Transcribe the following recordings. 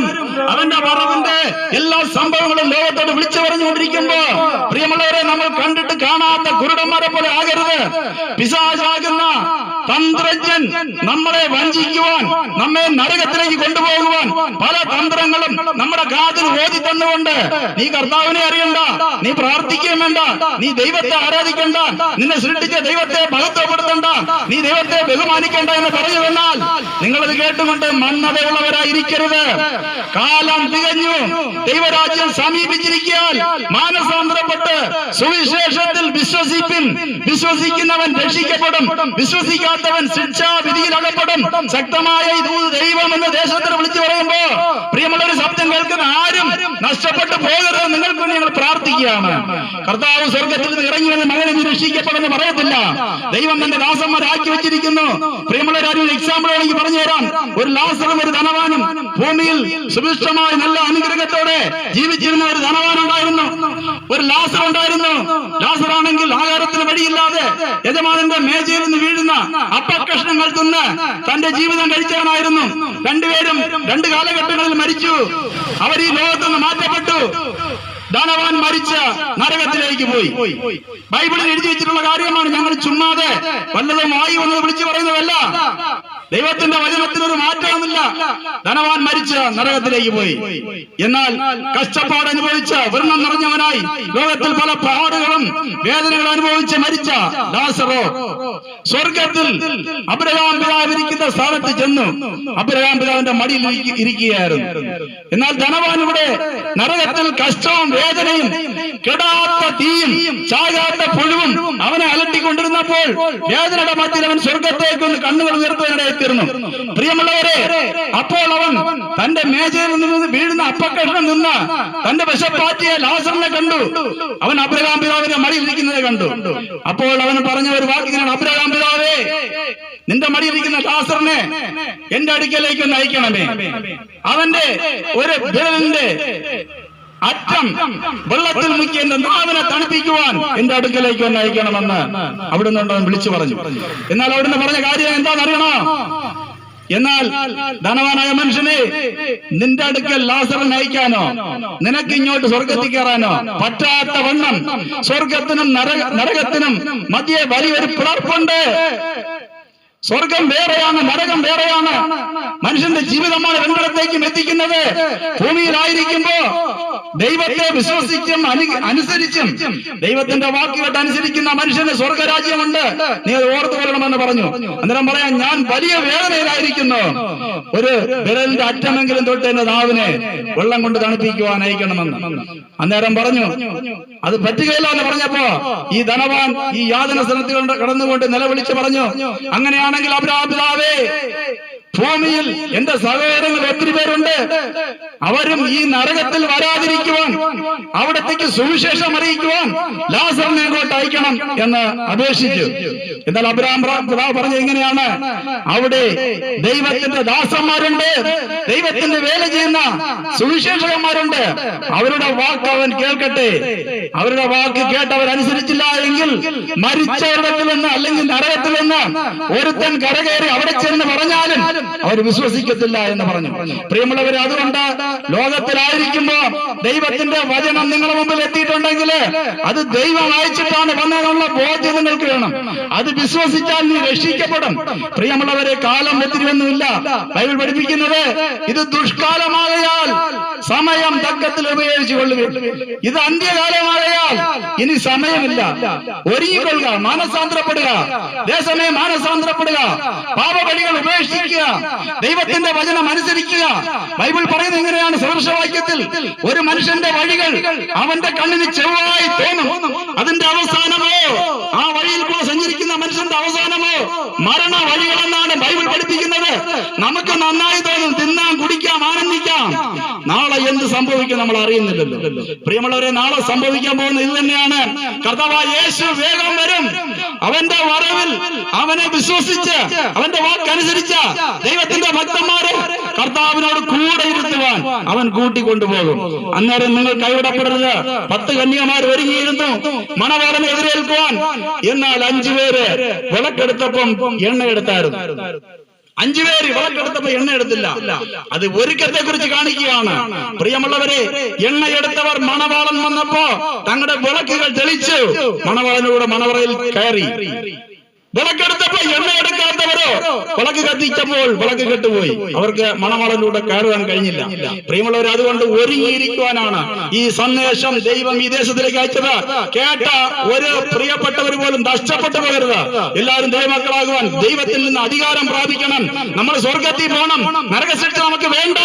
വരും. അവന്റെ വരവിന്റെ എല്ലാ സംഭവങ്ങളും ലോകത്തോട് വിളിച്ചു പറഞ്ഞുകൊണ്ടിരിക്കുമ്പോ പ്രിയമുള്ളവരെ, നമ്മൾ കണ്ടിട്ട് കാണാത്ത കുരുടന്മാരെ പോലെ ആകരുത്. പിശാചാകുന്ന തന്ത്രജ്ഞൻ നമ്മളെ വഞ്ചിക്കുവാൻ, നമ്മെ നരകത്തിലേക്ക് കൊണ്ടുപോകുവാൻ പല തന്ത്രങ്ങളും നമ്മുടെ കാതിൽ ഓതി തന്നുകൊണ്ട് നീ കർത്താവിനെ അറിയണ്ട, നീ പ്രാർത്ഥിക്കുകയും വേണ്ട, നീ ദൈവത്തെ ആരാധിക്കണ്ട, നിന്നെ സൃഷ്ടിച്ച ദൈവത്തെ മഹത്വപ്പെടുത്തണ്ട, നീ ദൈവത്തെ ബഹുമാനിക്കണ്ട എന്ന് പറഞ്ഞു വന്നാൽ നിങ്ങളത് കേട്ടുകൊണ്ട് മന്ദതയുള്ളവരായിരിക്കരുത്. കാലം തികഞ്ഞു, ദൈവരാജ്യം സമീപിച്ചിരിക്കാൻ മാനസാന്തരപ്പെട്ട് സുവിശേഷത്തിൽ വിശ്വസിപ്പിൻ. വിശ്വസിക്കുന്നവൻ രക്ഷിക്കപ്പെടും, വിശ്വസിക്കാത്തവൻ ശിക്ഷാവിധിയിൽ അകപ്പെടും. ശക്തമായ ദൈവം എന്ന് ദേശത്തിന് വിളിച്ചു പറയുമ്പോ പ്രിയമുള്ളവർ, ശബ്ദം കേൾക്കുന്ന ആരും നഷ്ടപ്പെട്ടു പോകരുത്. നിങ്ങൾക്ക് വേണ്ടി ഞങ്ങൾ പ്രാർത്ഥിക്കുകയാണ്. കർത്താവ് സ്വർഗത്തിൽ നിന്ന് ഇറങ്ങി വന്ന് മകനെ നീ രക്ഷിക്കപ്പെടുമെന്ന് പറയത്തില്ല. ദൈവം തന്റെ ദാസന്മാരാക്കി വെച്ചിരിക്കുന്നു. പ്രിയമുള്ളവരും എക്സാമ്പിൾ എനിക്ക് പറഞ്ഞു തരാം. ഒരു ലാസറും ഒരു ധനവാനും ഭൂമിയിൽ സുഭിക്ഷമായ നല്ല അനുഗ്രഹത്തോടെ ജീവിച്ചിരുന്ന ഒരു ധനവാനുണ്ടായിരുന്നു, ഒരു ലാസർ ഉണ്ടായിരുന്നു. ലാസറാണെങ്കിൽ ആഹാരത്തിന് വഴിയില്ലാതെ യജമാനന്റെ മേജയിൽ നിന്ന് വീഴുന്ന അപ്പക്കഷ്ണങ്ങൾ തിന്ന് തന്റെ ജീവിതം കഴിച്ചവനായിരുന്നു. രണ്ടുപേരും രണ്ട് കാലഘട്ടങ്ങളിൽ മരിച്ചു. അവർ ഈ ലോകത്ത് നിന്ന് മാറ്റപ്പെട്ടു. ധനവാൻ മരിച്ച നരകത്തിലേക്ക് പോയി. ബൈബിളിൽ എഴുതി വെച്ചിട്ടുള്ള കാര്യമാണ്. ഞങ്ങൾ ചുമ്മാതെ വല്ലതും ആയി വന്നത് വിളിച്ചു പറയുന്നതല്ല. ദൈവത്തിന്റെ വചനത്തിനൊരു മാറ്റവുമില്ല. ധനവാൻ മരിച്ച നരകത്തിലേക്ക് പോയി. എന്നാൽ കഷ്ടപ്പാട് അനുഭവിച്ച വർണ്ണം നിറഞ്ഞവനായി ലോകത്തിൽ പല പാടുകളും വേദനകളും അനുഭവിച്ച് മരിച്ച ലാസറോ സ്വർഗത്തിൽ അബ്രഹാം പിതാവ് ഇരിക്കുന്ന സ്ഥാനത്ത് ചെന്നു. അബ്രഹാം പിതാവിന്റെ മടിയിൽ ഇരിക്കുകയായിരുന്നു. എന്നാൽ ധനവാൻ ഇവിടെ നരകത്തിൽ കഷ്ടവും വേദനയും കെടാത്ത തീയും ചാകാത്ത പുഴുവും അവനെ അലട്ടിക്കൊണ്ടിരുന്നപ്പോൾ വേദനയുടെ മധ്യത്തിൽ അവൻ സ്വർഗത്തേക്ക് ഒന്ന് കണ്ണുകൾ ഉയർത്തുവാനിടയായിത്തീർന്നു. പ്രിയമുള്ളവരെ, അപ്പോൾ അവൻ തന്റെ മേജയിൽ നിന്ന് വീഴുന്ന അപ്പക്കഷ്ണം നിന്ന് തന്റെ വിശപ്പാറ്റിയ ലാസറിനെ കണ്ടു. അവൻ അബ്രഹാം പിതാവിന്റെ മടിയിലിരിക്കുന്നത് കണ്ടു. അപ്പോൾ അവൻ പറഞ്ഞ ഒരു വാക്കിനാണ്, അബ്രഹാം പിതാവേ, നിന്റെ മടിയിരിക്കുന്ന ലാസറിനെ എന്റെ അടുക്കലേക്ക് ഒന്ന് അയക്കണമേ. അവന്റെ ഒരു വിരലിന്റെ അറ്റം വെള്ളത്തിൽ മുക്കി എന്റെ നാവിനെ തണുപ്പിക്കുവാൻ എന്റെ അടുക്കലേക്ക് ഒന്ന് അയക്കണമെന്ന് അവിടുന്ന് അവൻ വിളിച്ചു പറഞ്ഞു. എന്നാൽ അവിടുന്ന് പറഞ്ഞ കാര്യം എന്താണെന്നറിയണോ? എന്നാൽ ധനവാനായ മനുഷ്യനെ, നിന്റെ അടുക്കൽ ലാസറിനെ അയക്കാനോ നിനക്ക് ഇങ്ങോട്ട് സ്വർഗത്തിൽ കയറാനോ പറ്റാത്ത വണ്ണം സ്വർഗത്തിനും നരകത്തിനും മധ്യേ വലിയൊരു പിളർപ്പുണ്ട്. സ്വർഗം വേറെയാണ്, നരകം വേറെയാണ്. മനുഷ്യന്റെ ജീവിതമാണ് രണ്ടിടത്തേക്കും എത്തിക്കുന്നത്. ഭൂമിയിലായിരിക്കുമ്പോ ദൈവത്തെ വിശ്വസിച്ചും അനുസരിച്ചും ദൈവത്തിന്റെ വാക്കുകേട്ട് അനുസരിക്കുന്ന മനുഷ്യന് സ്വർഗരാജ്യമുണ്ട്. നീ അത് ഓർത്തു കൊള്ളണമെന്ന് പറഞ്ഞു. അന്നേരം പറയാൻ, ഞാൻ വലിയ വേദനയിലായിരിക്കുന്നു. ഒരു വിരലിന്റെ അറ്റമെങ്കിലും തൊട്ട് എന്റെ നാവിനെ വെള്ളം കൊണ്ട് തണുപ്പിക്കുവാൻ അയക്കണമെന്ന് അന്നേരം പറഞ്ഞു. അത് പറ്റുകയില്ല എന്ന് പറഞ്ഞപ്പോ ഈ ധനവാൻ ഈ യാതന സ്ഥലത്ത് കടന്നുകൊണ്ട് നിലവിളിച്ച് പറഞ്ഞു, അങ്ങനെയാണെങ്കിൽ അബ്രഹാം പിതാവേ, ഭൂമിയിൽ എന്റെ സഹോദരങ്ങൾ ഒത്തിരി പേരുണ്ട്. അവരും ഈ നരകത്തിൽ വരാതിരിക്കുവാൻ, അവിടത്തേക്ക് സുവിശേഷം അറിയിക്കുവാൻ ലാസറിനെ അങ്ങോട്ട് അയക്കണം എന്ന് അപേക്ഷിച്ചു. എന്നാൽ അബ്രഹാം പിതാവ് പറഞ്ഞ എങ്ങനെയാണ്? അവിടെ ദൈവത്തിന്റെ ദാസന്മാരുണ്ട്, ദൈവത്തിന്റെ വേല ചെയ്യുന്ന സുവിശേഷകന്മാരുണ്ട്. അവരുടെ വാക്ക് അവൻ കേൾക്കട്ടെ. അവരുടെ വാക്ക് കേട്ടവരനുസരിച്ചില്ല എങ്കിൽ മരിച്ചവരിടത്തിൽ നിന്ന് അല്ലെങ്കിൽ നരകത്തിൽ നിന്ന് ഒരുത്തൻ കരകയറി അവിടെ ചെന്ന് പറഞ്ഞാലും അവർ വിശ്വസിക്കത്തില്ല എന്ന് പറഞ്ഞു. പ്രിയമുള്ളവരെ, അതുകൊണ്ട് ലോകത്തിലായിരിക്കുമ്പോ ദൈവത്തിന്റെ വചനം നിങ്ങളുടെ മുമ്പിൽ എത്തിയിട്ടുണ്ടെങ്കിൽ അത് ദൈവം അയച്ചിട്ടാണ് വന്നതെന്നുള്ള ബോധ്യം നിങ്ങൾക്ക് വേണം. അത് വിശ്വസിച്ചാൽ നീ രക്ഷിക്കപ്പെടും. പ്രിയമുള്ളവരെ, കാലം ഒത്തിരിയൊന്നുമില്ല. ബൈബിൾ പഠിപ്പിക്കുന്നത് ഇത് ദുഷ്കാലമാകയാൽ സമയം തക്കത്തിൽ ഉപയോഗിച്ചു കൊള്ളുക. ഇത് അന്ത്യകാലമാകയാൽ ഇനി സമയമില്ല. ഒരുങ്ങിക്കൊള്ളുക, മാനസാന്തരപ്പെടുക, ദേശമേ മാനസാന്തരപ്പെടുക, പാപപടികൾ ഉപേക്ഷിക്കുക, ദൈവത്തിന്റെ വചനം അനുസരിക്കുക. ബൈബിൾ പറയുന്നത് എങ്ങനെയാണ്? സദൃശവാക്യത്തിൽ, ഒരു മനുഷ്യന്റെ വഴികൾ അവന്റെ കണ്ണിന് ചെവ്വായി തോന്നും, അതിന്റെ അവസാനമോ, ആ വഴിയിൽ കൂടെ സഞ്ചരിക്കുന്ന മനുഷ്യന്റെ അവസാനമോ മരണ വഴികളെന്നാണ് ബൈബിൾ പഠിപ്പിക്കുന്നത്. നമുക്ക് നന്നായി തോന്നും, തിന്നാം, കുടിക്കാം, ആനന്ദിക്കാം. നാളെ എന്ത് സംഭവിക്കും നമ്മൾ അറിയുന്നില്ലല്ലോ. പ്രിയമുള്ളവരെ, നാളെ സംഭവിക്കാൻ പോകുന്ന ഇത് തന്നെയാണ്. കർത്താവായ യേശു വേഗം വരും. അവന്റെ വരവിൽ അവനെ വിശ്വസിച്ച് അവന്റെ വാക്കനുസരിച്ച ദൈവത്തിന്റെ ഭക്തന്മാരെ കർത്താവിനോട് കൂടെ ഇരുത്തുവാൻ അവൻ കൂട്ടിക്കൊണ്ടുപോകും. അന്നേരം നിങ്ങൾ കൈവിടപ്പെടരുത്. 10 കന്യകമാർ ഒരുങ്ങിയിരുന്നു മണവാളനെ എതിരേൽക്കുവാൻ. എന്നാൽ 5 പേര് വിളക്കെടുത്തപ്പം എണ്ണ എടുത്തായിരുന്നു. 5 പേര് വിളക്കെടുത്തപ്പോ എണ്ണ എടുത്തില്ല. അത് ഒരുക്കത്തെ കുറിച്ച് കാണിക്കുകയാണ്. പ്രിയമുള്ളവരെ, എണ്ണയെടുത്തവർ മണവാളൻ വന്നപ്പോ തങ്ങളുടെ വിളക്കുകൾ തെളിച്ചു മണവാളനൂടെ മണവറയിൽ കയറി. വിളക്കെടുത്തപ്പോ എണ്ണ എടുക്കാത്തവരോ വിളക്ക് കത്തിച്ചപ്പോൾ വിളക്ക് കെട്ടുപോയി. അവർക്ക് മണവാളനിലൂടെ കയറുവാൻ കഴിഞ്ഞില്ല. പ്രിയമുള്ളവർ, അതുകൊണ്ട് ഒരുങ്ങിയിരിക്കുവാനാണ് ഈ സന്ദേശം ദൈവം ഈ ദേശത്തിലേക്ക് അയച്ചത്. കേട്ട ഒരു പ്രിയപ്പെട്ടവർ പോലും നഷ്ടപ്പെട്ടു പോകരുത്. എല്ലാവരും ദൈവമക്കളാകുവാൻ, ദൈവത്തിൽ നിന്ന് അധികാരം പ്രാപിക്കണം. നമ്മൾ സ്വർഗത്തിൽ പോകണം. നരകശിക്ഷ നമുക്ക് വേണ്ട.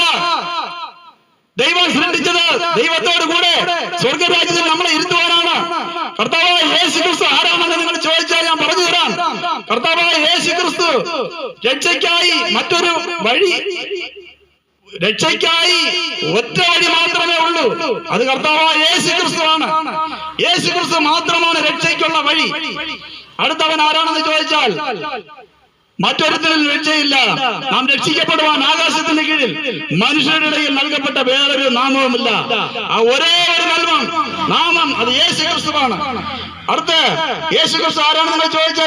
ദൈവം സൃഷ്ടിച്ചത് ദൈവത്തോട് കൂടെ സ്വർഗരാജ്യത്തിൽ നമ്മളെ ഇരുത്തുവാനാണ്. കർത്താവായ യേശുക്രിസ്തു ആരാണെന്ന് നിങ്ങൾ ചോദിച്ചാൽ ഞാൻ പറഞ്ഞു തരാം. കർത്താവായ യേശുക്രിസ്തു രക്ഷയ്ക്കായി മറ്റൊരു വഴി, രക്ഷയ്ക്കായി ഒറ്റ വഴി മാത്രമേ ഉള്ളൂ. അത് കർത്താവായ യേശുക്രിസ്തുവാണ്. യേശുക്രിസ്തു മാത്രമാണ് രക്ഷയ്ക്കുള്ള വഴി. അടുത്തവൻ ആരാണെന്ന് ചോദിച്ചാൽ മറ്റൊരുത്തരിൽ രക്ഷയില്ല. നാം രക്ഷിക്കപ്പെടുവാൻ ആകാശത്തിന് കീഴിൽ മനുഷ്യരുടെ ഇടയിൽ നൽകപ്പെട്ട വേറൊരു നാമവുമില്ല. ആ ഒരേ ഒരു നാമം, അത് യേശുക്രിസ്തുവാണ്. അടുത്ത യേശുക്രിസ്തു ആരാണെന്ന് ചോദിച്ചാൽ